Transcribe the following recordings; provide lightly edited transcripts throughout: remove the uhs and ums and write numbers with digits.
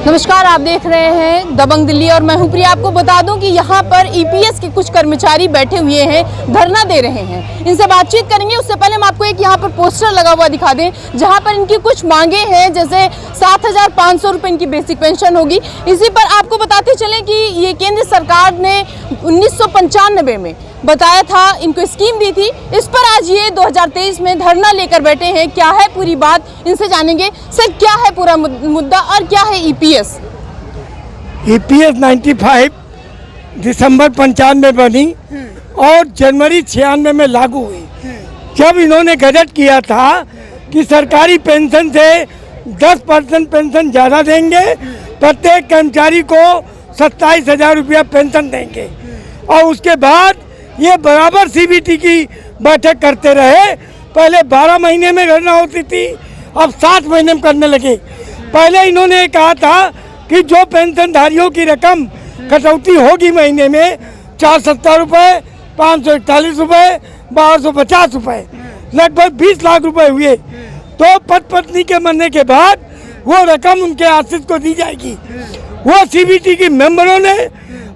नमस्कार, आप देख रहे हैं दबंग दिल्ली और मैं हूं प्रिया। आपको बता दूं कि यहां पर ईपीएस के कुछ कर्मचारी बैठे हुए हैं, धरना दे रहे हैं। इनसे बातचीत करेंगे। उससे पहले हम आपको एक यहां पर पोस्टर लगा हुआ दिखा दें, जहां पर इनकी कुछ मांगे हैं, जैसे 7,500 रुपये इनकी बेसिक पेंशन होगी। इसी पर आपको बताते चलें कि ये केंद्र सरकार ने 1995 में बताया था, इनको स्कीम दी थी। इस पर आज ये 2023 में धरना लेकर बैठे हैं। क्या है पूरी बात, इनसे जानेंगे। सर, क्या है पूरा मुद्दा और क्या है ईपीएस? ईपीएस 95 दिसंबर 95 में बनी और जनवरी 96 में लागू हुई। जब इन्होंने गजट किया था कि सरकारी पेंशन से 10% पेंशन ज़्यादा देंगे, प्रत्येक कर्मचारी को 27,000 रुपया पेंशन देंगे, और उसके बाद ये बराबर सीबीटी की बैठक करते रहे। पहले 12 महीने में गणना होती थी, अब 7 महीने में करने लगे। पहले इन्होंने कहा था कि जो पेंशनधारियों की रकम कटौती होगी महीने में 470 रुपये, 541 रुपये, 1250 रुपये, लगभग 20 लाख रुपए हुए। तो पत्नी के मरने के बाद वो रकम उनके आश्रित को दी जाएगी। वो सीबीटी के मेंबरों ने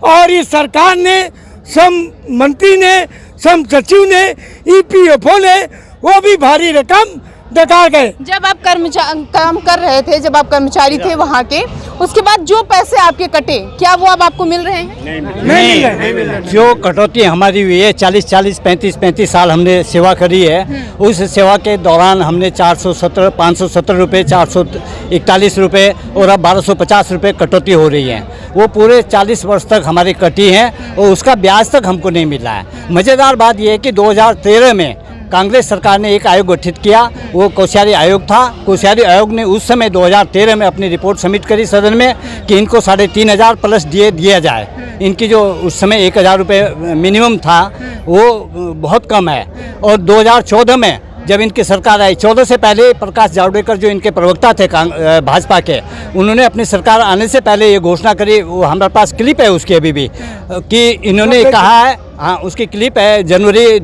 और इस सरकार ने, सम मंत्री ने, सम सचिव ने, ईपीएफओ ने, वो भी भारी रकम डका गए। जब आप काम कर रहे थे, जब आप कर्मचारी थे वहाँ के, उसके बाद जो पैसे आपके कटे, क्या वो अब आपको मिल रहे हैं? नहीं मिल रहे। जो कटौती हमारी हुई है, 40, 35 साल हमने सेवा करी है। उस सेवा के दौरान हमने 517 रुपये, 441 रुपये और अब 1250 रुपये कटौती हो रही है। वो पूरे 40 वर्ष तक हमारी कटी है और उसका ब्याज तक हमको नहीं मिला है। मज़ेदार बात यह है कि 2013 में कांग्रेस सरकार ने एक आयोग गठित किया, वो कोश्यारी आयोग था। कोश्यारी आयोग ने उस समय 2013 में अपनी रिपोर्ट सबमिट करी सदन में कि इनको 3,500 प्लस दिया जाए। इनकी जो उस समय 1,000 रुपये मिनिमम था वो बहुत कम है। और 2014 में जब इनकी सरकार आई, 14 से पहले प्रकाश जावड़ेकर जो इनके प्रवक्ता थे भाजपा के, उन्होंने अपनी सरकार आने से पहले ये घोषणा करी, वो हमारे पास क्लिप है उसकी अभी भी, कि इन्होंने कहा है, हाँ उसकी क्लिप है, जनवरी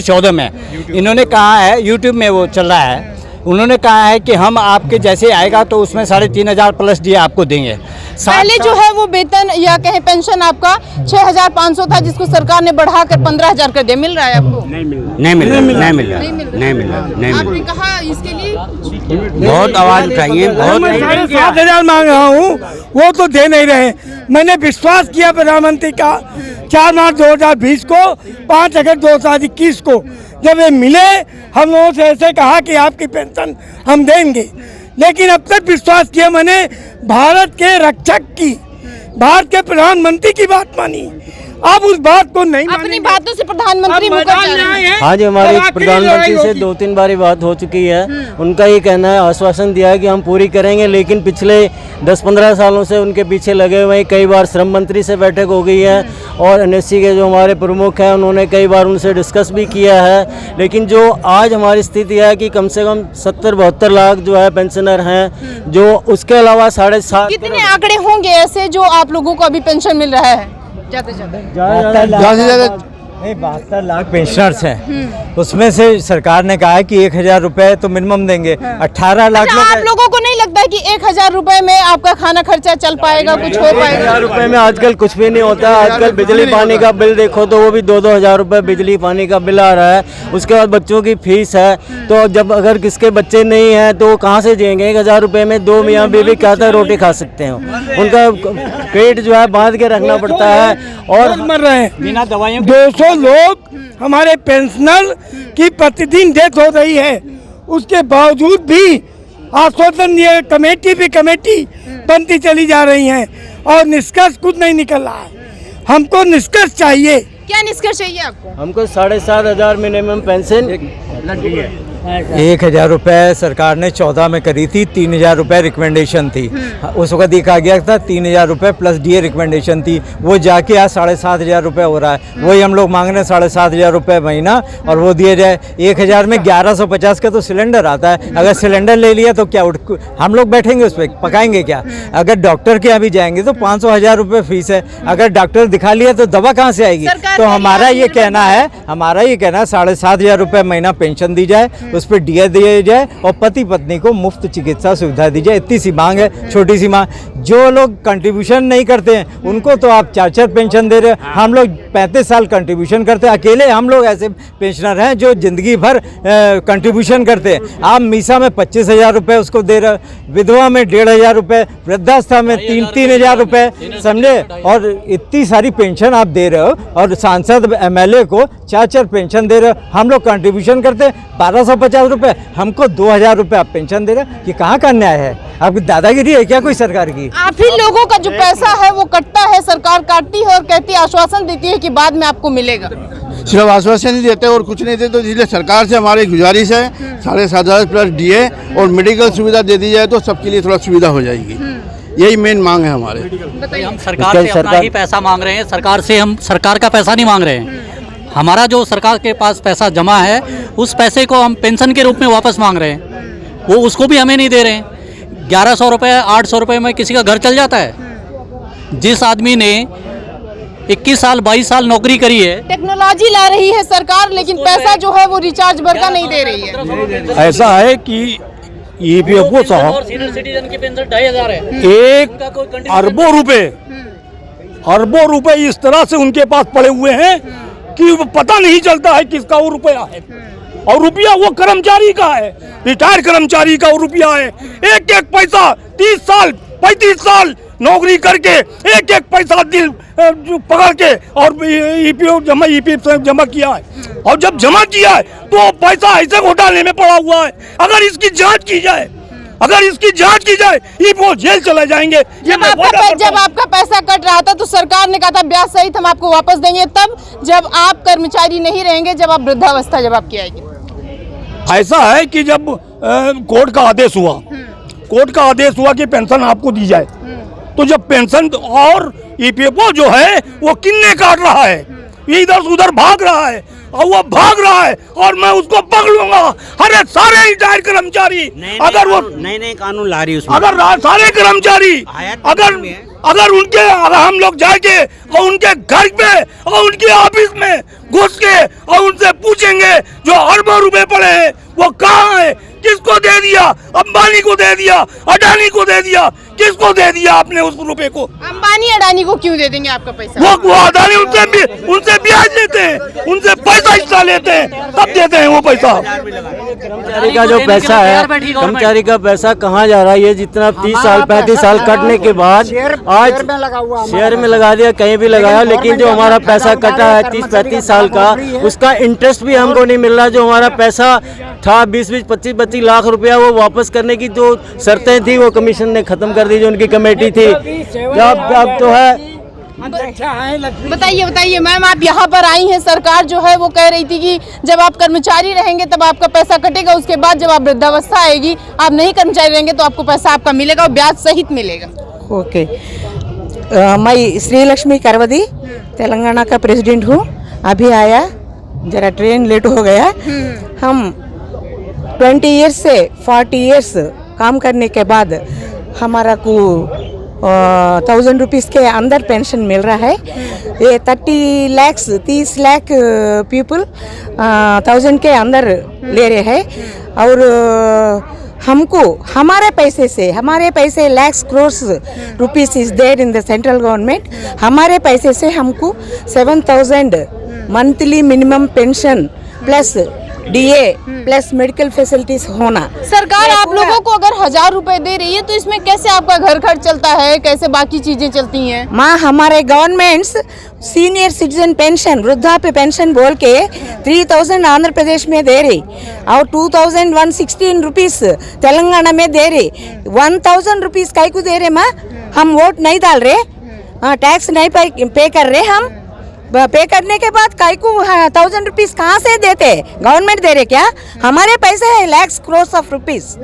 14 में इन्होंने कहा है, यूट्यूब में वो चल रहा है, उन्होंने कहा है कि हम आपके जैसे आएगा तो उसमें 3,500 प्लस दिए आपको देंगे। पहले जो है वो वेतन या कहें पेंशन आपका 6,500 था, जिसको सरकार ने बढ़ाकर 15,000 कर दिया। मिल रहा है आपको? नहीं मिल रहा। आपने कहा इसके लिए बहुत आवाज उठाइए, बहुत 7,000 मांग रहा हूँ, वो तो दे नहीं रहे। मैंने विश्वास किया प्रधानमंत्री का 4 मार्च 2020 को, 5 अगस्त 2021 को जब ये मिले, हम लोगों से ऐसे कहा कि आपकी पेंशन हम देंगे, लेकिन अब तक विश्वास किया मैंने भारत के रक्षक की, भारत के प्रधानमंत्री की बात मानी। अब उस बात को नहीं, अपनी बातों से प्रधानमंत्री मुकर जा रहे हैं। आज हमारे प्रधानमंत्री से 2-3 बार बात हो चुकी है। उनका ये कहना है, आश्वासन दिया है कि हम पूरी करेंगे, लेकिन पिछले 10-15 सालों से उनके पीछे लगे हुए हैं। कई बार श्रम मंत्री से बैठक हो गई है और एनएससी के जो हमारे प्रमुख हैं उन्होंने कई बार उनसे डिस्कस भी किया है। लेकिन जो आज हमारी स्थिति है कि कम से कम 70-72 लाख जो है पेंशनर हैं, जो उसके अलावा 7.5 कितने आंकड़े होंगे ऐसे जो आप लोगों को अभी पेंशन मिल रहा है? ज़्यादा 72 लाख पेंशनर्स हैं। उसमें से सरकार ने कहा है कि 1,000 रुपए तो मिनिमम देंगे। 18 लाख आप लोगों को नहीं लगता है कि 1,000 रुपए में आपका खाना खर्चा चल पाएगा, कुछ हो पाएगा? 1,000 रुपए में आजकल कुछ भी नहीं होता। आजकल बिजली पानी का बिल देखो तो वो भी 2-2 हज़ार रुपए बिजली पानी का बिल आ रहा है। उसके बाद बच्चों की फीस है, तो जब अगर किसके बच्चे नहीं हैं तो कहाँ से जिएंगे? 1,000 रुपए में 2 मियाँ बीवी क्या तक रोटी खा सकते हैं? उनका पेट जो है बांध के रखना पड़ता है और मर रहे हैं बिना दवाइयों। 200 लोग हमारे पेंशनर की प्रतिदिन डेथ हो रही है। उसके बावजूद भी आश्वासन ये कमेटी पे कमेटी बनती चली जा रही हैं और निष्कर्ष कुछ नहीं निकल रहा है। हमको निष्कर्ष चाहिए। क्या निष्कर्ष चाहिए आपको? हमको 7,500 मिनिमम पेंशन 1000 रुपये सरकार ने 14 में करी थी, 3000 रुपये रिकमेंडेशन थी। उस वक्त देखा गया था 3000 रुपये प्लस डीए रिकमेंडेशन थी, वो जाके आज 7500 रुपये हो रहा है। वही हम लोग मांग रहे हैं 7500 रुपये महीना, और वो दिए जाए। 1000 में 1150 का तो सिलेंडर आता है। अगर सिलेंडर ले लिया तो क्या हम लोग बैठेंगे उस पर, पकाएंगे क्या? अगर डॉक्टर के यहाँ भी जाएंगे तो 500-1000 रुपये फीस है। अगर डॉक्टर दिखा लिया तो दवा कहाँ से आएगी? तो हमारा ये कहना है 7500 रुपये महीना पेंशन दी जाए, उस पर डीए दिया जाए और पति पत्नी को मुफ्त चिकित्सा सुविधा दी जाए। इतनी सी मांग है, छोटी सी मांग। जो लोग कंट्रीब्यूशन नहीं करते हैं उनको तो आप 4-4 पेंशन दे रहे हैं। हम लोग 35 साल कंट्रीब्यूशन करते हैं, अकेले हम लोग ऐसे पेंशनर हैं जो जिंदगी भर कंट्रीब्यूशन करते हैं। आप मीसा में 25,000 रुपये उसको दे रहे, विधवा में 1500 रुपये, वृद्धावस्था में 3-3 रुपये, समझे? और इतनी सारी पेंशन आप दे रहे हो, और सांसद MLA को 4-4 पेंशन दे रहे हो। हम लोग कंट्रीब्यूशन करते हैं 1250 रुपये, हमको 2000 रुपये आप पेंशन दे रहे हो। ये कहाँ का न्याय है? आपकी दादागिरी है क्या कोई सरकार की? आप ही लोगों का जो पैसा है वो कटता है, सरकार काटती है और कहती है, आश्वासन देती है कि बाद में आपको मिलेगा। सिर्फ आश्वासन नहीं देते और कुछ नहीं देते, तो इसलिए सरकार से हमारी गुजारिश है 7500 प्लस डीए और मेडिकल सुविधा दे दी जाए तो सबके लिए थोड़ा सुविधा हो जाएगी। यही मेन मांग है हमारे। हम सरकार से अपना ही पैसा मांग रहे हैं, सरकार से हम सरकार का पैसा नहीं मांग रहे हैं। हमारा जो सरकार के पास पैसा जमा है उस पैसे को हम पेंशन के रूप में वापस मांग रहे हैं, वो उसको भी हमें नहीं दे रहे हैं। 1100 रुपये 800 रुपये में किसी का घर चल जाता है? जिस आदमी ने 21 साल 22 साल नौकरी करी है। टेक्नोलॉजी ला रही है सरकार, लेकिन पैसा जो है वो रिचार्ज भर का नहीं दे रही है। ऐसा है कि EPFO साहब सीनियर सिटीजन की पेंशन 2500 है। एक अरबों रुपए इस तरह से उनके पास पड़े हुए हैं कि पता नहीं चलता है किसका वो रुपया है, और रुपया वो कर्मचारी का है, रिटायर्ड कर्मचारी का वो रुपया है। एक एक पैसा 30 साल 35 साल नौकरी करके एक एक पैसा दिल पकड़ के और EPF जमा किया है, और जब जमा किया है तो पैसा ऐसे घोटाले में पड़ा हुआ है। अगर इसकी जांच की जाए ये वो जेल चले जाएंगे। जब आपका पैसा कट रहा था तो सरकार ने कहा था ब्याज सहित हम आपको वापस देंगे, तब जब आप कर्मचारी नहीं रहेंगे, जब आप वृद्धावस्था जब आपकी आएगी। ऐसा है कि जब कोर्ट का आदेश हुआ कि पेंशन आपको दी जाए, तो जब पेंशन और EPFO जो है वो किन्ने काट रहा है, इधर से उधर भाग रहा है, और वो भाग रहा है और मैं उसको पकड़ूंगा। अरे सारे रिटायर्ड कर्मचारी, अगर वो नए कानून ला रही है उसमें, अगर सारे कर्मचारी अगर हम लोग जाके और उनके घर पे और उनके ऑफिस में घुस के और उनसे पूछेंगे जो अरबों रुपए पड़े हैं वो कहाँ है, किसको दे दिया? अंबानी को दे दिया, अडानी को दे दिया, किसको दे दिया आपने उस रुपए को? अंबानी अडानी को क्यों दे देंगे आपका पैसा? वो अडानी उनसे ब्याज लेते हैं, उनसे पैसा हिस्सा लेते हैं, तब देते हैं वो पैसा। कर्मचारी का जो पैसा है, कर्मचारी का पैसा कहाँ जा रहा है? ये जितना 30 साल 35 साल कटने के बाद आज शेयर में लगा दिया, कहीं भी लगाया, लेकिन जो हमारा पैसा कटा है 30-35 साल का, उसका इंटरेस्ट भी हमको नहीं मिल रहा। जो हमारा पैसा था 20-20 25-25 लाख रुपया, वो वापस करने की जो शर्तें थी वो कमीशन ने खत्म कर दी, जो उनकी कमेटी थी। अब तो है। बताइए मैम, आप यहाँ पर आई हैं, सरकार जो है वो कह रही थी कि जब आप कर्मचारी रहेंगे तब आपका पैसा कटेगा, उसके बाद जब आप वृद्धावस्था आएगी, आप नहीं कर्मचारी रहेंगे तो आपको पैसा आपका मिलेगा और ब्याज सहित मिलेगा। ओके, मैं श्रीलक्ष्मी करवदी तेलंगाना का प्रेसिडेंट हूँ। अभी आया, जरा ट्रेन लेट हो गया। हम 20 इयर्स से 40 इयर्स काम करने के बाद हमारा को 1000 रुपीज़ के अंदर पेंशन मिल रहा है। ये 30 लाख पीपल 1000 के अंदर ले रहे हैं, और हमको हमारे पैसे lakhs crores rupees is there in the central government। हमारे पैसे से हमको 7000 monthly minimum pension plus DA plus medical facilities होना। सरकार आप लोगों को अगर 1000 रुपए दे रही है तो इसमें कैसे आपका घर खर्च चलता है, कैसे बाकी चीजें चलती हैं? माँ, हमारे गवर्नमेंट्स सीनियर सिटीजन पेंशन, वृद्धाप्य पेंशन बोल के 3000 आंध्र प्रदेश में दे रही, और 2116 रुपीस तेलंगाना में दे रही। 1000 रुपीस काहे को दे रहे माँ? हम वोट नहीं डाल रहे, टैक्स नहीं पे कर रहे हम, पे करने के बाद काय को 1000 रुपीस कहाँ से देते? गवर्नमेंट दे रहे क्या? हमारे पैसे है lakhs crores of rupees,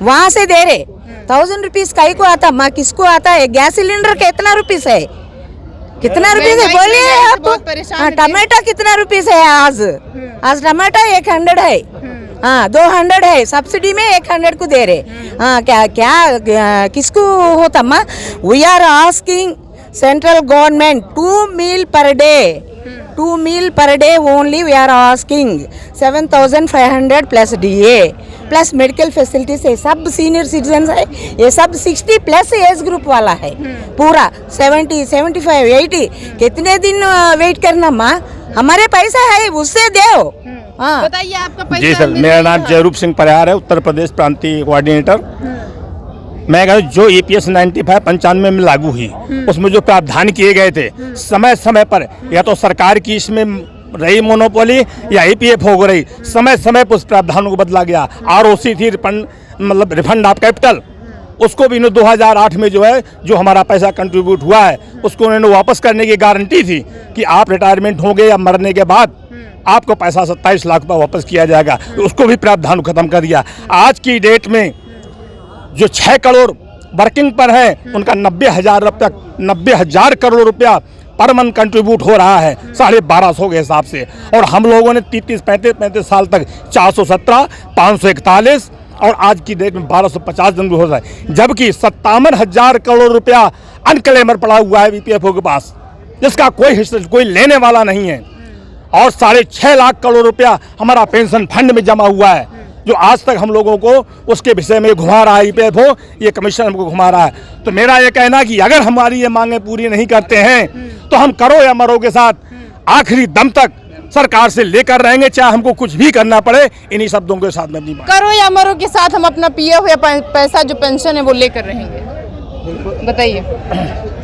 वहाँ से दे रहे। 1000 रुपीस काय को आता? माँ किसको आता है? गैस सिलेंडर कितना रुपीस है? कितना रुपीस है बोलिए आप? हाँ, टमाटर कितना रुपीस है आज? आज टमाटर 100 है, हाँ 200 है, सब्सिडी में 100 को दे रहे। हाँ क्या क्या किसको होता माँ? We are asking central government 2 meal per day, 2 meal per day only we are asking, 7500 plus DA plus medical facilities है, सब सीनियर सिटीजन है, ये सब 60 प्लस एज ग्रुप वाला है, पूरा 70, 75, 80 कितने दिन वेट करना माँ? हमारे पैसा है उससे दो। हाँ बताइए आपका पैसा। जी सर, मेरा नाम जयरूप सिंह परिहार है, उत्तर प्रदेश प्रांतीय कोऑर्डिनेटर। मैं कह जो EPS 95-95 में लागू हुई, उसमें जो प्रावधान किए गए थे समय समय पर, या तो सरकार की इसमें रही मोनोपोली या EPF हो रही, समय समय पर उस प्रावधानों को बदला गया। ROC थी, मतलब रिफंड ऑफ कैपिटल, उसको भी 2008 में जो है जो हमारा पैसा कंट्रीब्यूट हुआ है उसको उन्होंने वापस करने की गारंटी थी कि आप रिटायरमेंट होंगे या मरने के बाद आपको पैसा 27 लाख रुपये वापस किया जाएगा, उसको भी प्रावधान खत्म कर दिया। आज की डेट में जो 6 करोड़ वर्किंग पर हैं उनका 90,000 करोड़ रुपया पर मंथ कंट्रीब्यूट हो रहा है 1250 के हिसाब से, और हम लोगों ने 33 साल तक 417, 541 और आज की डेट में 1250 दिन भी हो रहा है, जबकि 57,000 करोड़ रुपया अनक्लेमर पड़ा हुआ है EPFO के पास, जिसका कोई हिस्सा कोई लेने वाला नहीं है, और 6.5 लाख करोड़ रुपया हमारा पेंशन फंड में जमा हुआ है, जो आज तक हम लोगों को उसके विषय में घुमा रहा है EPFO, ये कमीशन हमको घुमा रहा है। तो मेरा ये कहना कि अगर हमारी ये मांगें पूरी नहीं करते हैं तो हम करो या मरो के साथ आखिरी दम तक सरकार से लेकर रहेंगे, चाहे हमको कुछ भी करना पड़े। इन्हीं शब्दों के साथ में अपनी बात करो या मरो के साथ हम अपना PF या पैसा जो पेंशन है वो लेकर रहेंगे। बताइए,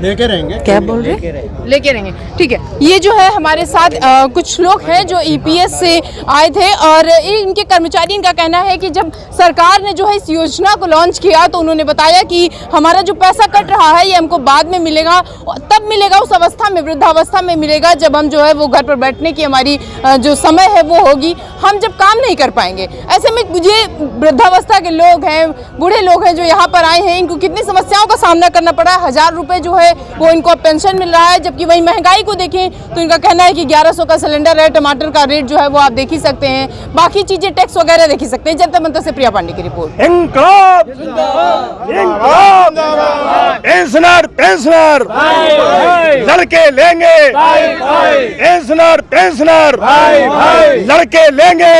लेके रहेंगे, क्या बोल रहे? लेके रहेंगे, ठीक है। ये जो है हमारे साथ कुछ लोग हैं जो EPS से आए थे, और इनके कर्मचारी, इनका कहना है कि जब सरकार ने जो है इस योजना को लॉन्च किया तो उन्होंने बताया कि हमारा जो पैसा कट रहा है ये हमको बाद में मिलेगा, तब मिलेगा उस अवस्था में, वृद्धावस्था में मिलेगा, जब हम जो है वो घर पर बैठने की हमारी जो समय है वो होगी, हम जब काम नहीं कर पाएंगे। ऐसे में ये वृद्धावस्था के लोग हैं, बूढ़े लोग हैं जो यहाँ पर आए हैं, इनको कितनी समस्याओं का सामना करना पड़ा है। 1000 रुपये जो है वो इनको पेंशन मिल रहा है, जबकि वही महंगाई को देखें तो इनका कहना है कि 1100 का सिलेंडर है, टमाटर का रेट जो है वो आप देख ही सकते हैं, बाकी चीजें टैक्स वगैरह देख ही सकते हैं। जनता मंत्र से प्रिया पांडे की रिपोर्ट। इंकलाब इंकलाब, पेंशनर पेंशनर लड़के लेंगे, पेंशनर पेंशनर लड़के लेंगे,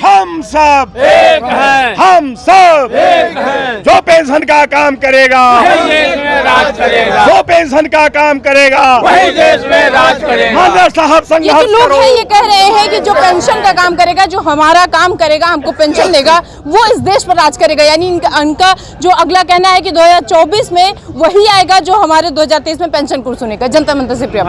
हम सब एक हैं, हम सब एक हैं। जो पेंशन का काम करेगा वही देश में राज करेगा, जो पेंशन का काम करेगा वही देश में राज करेगा। साहब ये जो लोग हैं ये कह रहे हैं कि जो पेंशन का काम करेगा, जो हमारा काम करेगा, हमको पेंशन देगा, वो इस देश पर राज करेगा। यानी इनका जो अगला कहना है कि 2024 में वही आएगा जो हमारे 2023 में पेंशन कुर्स होने का। जनता मंत्र से प्रिया।